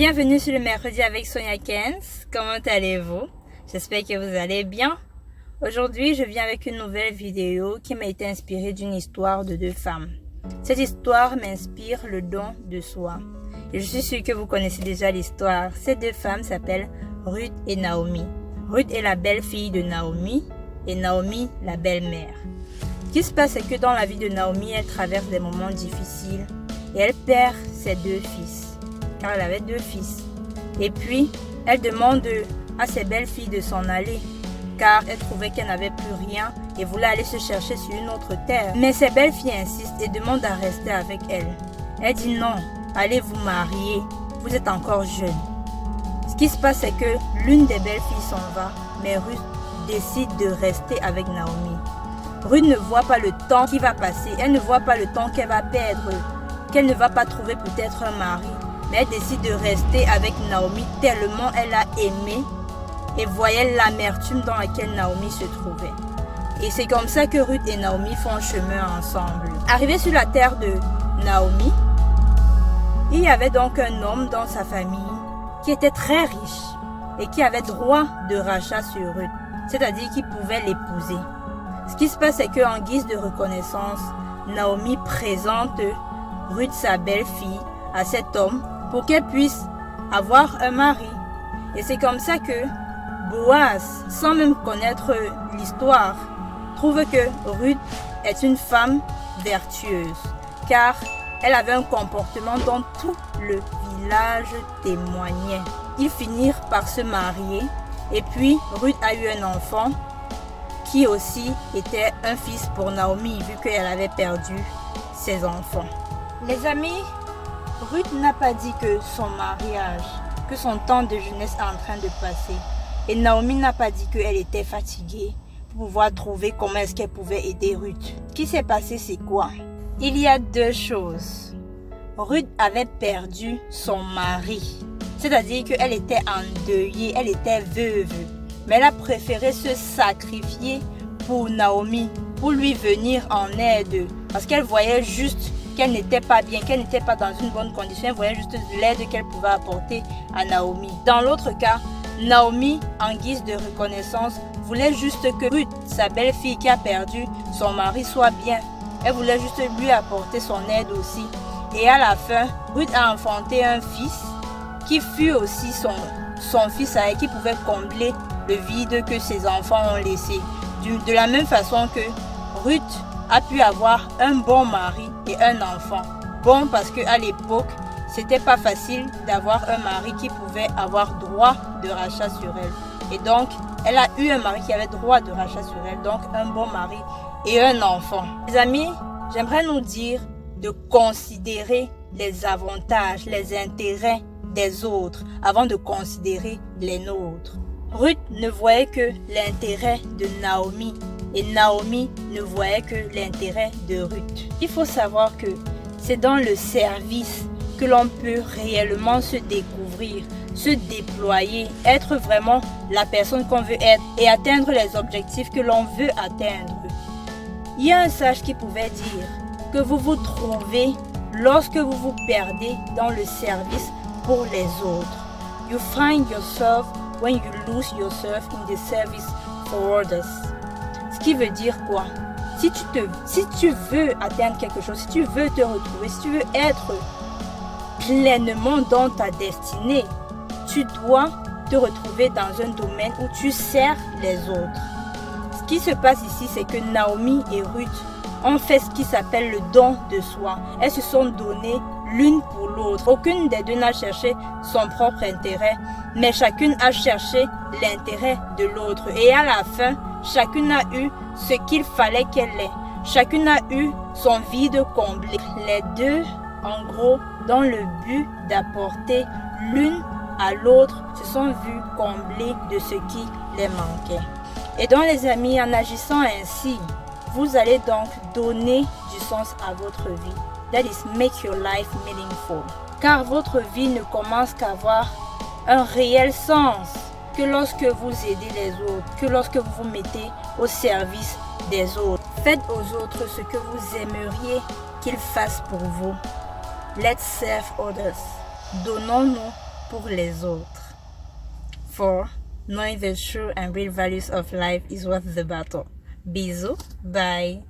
Bienvenue sur le mercredi avec Sonia Kens. Comment allez-vous? J'espère que vous allez bien. Aujourd'hui, je viens avec une nouvelle vidéo qui m'a été inspirée d'une histoire de deux femmes. Cette histoire m'inspire le don de soi. Et je suis sûre que vous connaissez déjà l'histoire. Ces deux femmes s'appellent Ruth et Naomi. Ruth est la belle-fille de Naomi et Naomi la belle-mère. Ce qui se passe, c'est que dans la vie de Naomi, elle traverse des moments difficiles et elle perd ses deux fils. Car elle avait deux fils. Et puis, elle demande à ses belles-filles de s'en aller, car elle trouvait qu'elle n'avait plus rien et voulait aller se chercher sur une autre terre. Mais ses belles-filles insistent et demandent à rester avec elle. Elle dit non, allez vous marier, vous êtes encore jeune. Ce qui se passe, c'est que l'une des belles-filles s'en va, mais Ruth décide de rester avec Naomi. Ruth ne voit pas le temps qui va passer, elle ne voit pas le temps qu'elle va perdre, qu'elle ne va pas trouver peut-être un mari. Mais elle décide de rester avec Naomi tellement elle a aimé et voyait l'amertume dans laquelle Naomi se trouvait. Et c'est comme ça que Ruth et Naomi font chemin ensemble. Arrivés sur la terre de Naomi, il y avait donc un homme dans sa famille qui était très riche et qui avait droit de rachat sur Ruth, c'est-à-dire qu'il pouvait l'épouser. Ce qui se passe, c'est qu'en guise de reconnaissance, Naomi présente Ruth, sa belle-fille, à cet homme pour qu'elle puisse avoir un mari. Et c'est comme ça que Boaz, sans même connaître l'histoire, trouve que Ruth est une femme vertueuse, car elle avait un comportement dont tout le village témoignait. Ils finirent par se marier et puis Ruth a eu un enfant qui aussi était un fils pour Naomi, vu qu'elle avait perdu ses enfants. Les amis, Ruth n'a pas dit que son mariage, que son temps de jeunesse est en train de passer. Et Naomi n'a pas dit qu'elle était fatiguée pour pouvoir trouver comment est-ce qu'elle pouvait aider Ruth. Ce qui s'est passé, c'est quoi? Il y a deux choses. Ruth avait perdu son mari. C'est-à-dire qu'elle était endeuillée, elle était veuve. Mais elle a préféré se sacrifier pour Naomi, pour lui venir en aide. Parce qu'elle voyait juste qu'elle n'était pas bien, qu'elle n'était pas dans une bonne condition. Elle voyait juste l'aide qu'elle pouvait apporter à Naomi. Dans l'autre cas, Naomi, en guise de reconnaissance, voulait juste que Ruth, sa belle-fille qui a perdu son mari, soit bien. Elle voulait juste lui apporter son aide aussi. Et à la fin, Ruth a enfanté un fils qui fut aussi son fils à elle, qui pouvait combler le vide que ses enfants ont laissé. De la même façon que Ruth a pu avoir un bon mari et un enfant. Bon, parce qu'à l'époque, c'était pas facile d'avoir un mari qui pouvait avoir droit de rachat sur elle. Et donc, elle a eu un mari qui avait droit de rachat sur elle, donc un bon mari et un enfant. Les amis, j'aimerais nous dire de considérer les avantages, les intérêts des autres avant de considérer les nôtres. Ruth ne voyait que l'intérêt de Naomi et Naomi ne voyait que l'intérêt de Ruth. Il faut savoir que c'est dans le service que l'on peut réellement se découvrir, se déployer, être vraiment la personne qu'on veut être et atteindre les objectifs que l'on veut atteindre. Il y a un sage qui pouvait dire que vous vous trouvez lorsque vous vous perdez dans le service pour les autres. You find yourself when you lose yourself in the service for others. Ce qui veut dire quoi? Si tu veux atteindre quelque chose, si tu veux te retrouver, si tu veux être pleinement dans ta destinée, tu dois te retrouver dans un domaine où tu sers les autres. Ce qui se passe ici, c'est que Naomi et Ruth ont fait ce qui s'appelle le don de soi. Elles se sont données l'une pour l'autre. Aucune des deux n'a cherché son propre intérêt, mais chacune a cherché l'intérêt de l'autre. Et à la fin, chacune a eu ce qu'il fallait qu'elle ait. Chacune a eu son vide comblé. Les deux, en gros, dans le but d'apporter l'une à l'autre, se sont vues combler de ce qui les manquait. Et donc les amis, en agissant ainsi, vous allez donc donner du sens à votre vie. That is make your life meaningful. Car votre vie ne commence qu'à avoir un réel sens que lorsque vous aidez les autres, que lorsque vous vous mettez au service des autres. Faites aux autres ce que vous aimeriez qu'ils fassent pour vous. Let's serve others. Donnons-nous pour les autres. 4. Knowing the true and real values of life is worth the battle. Bisous, bye.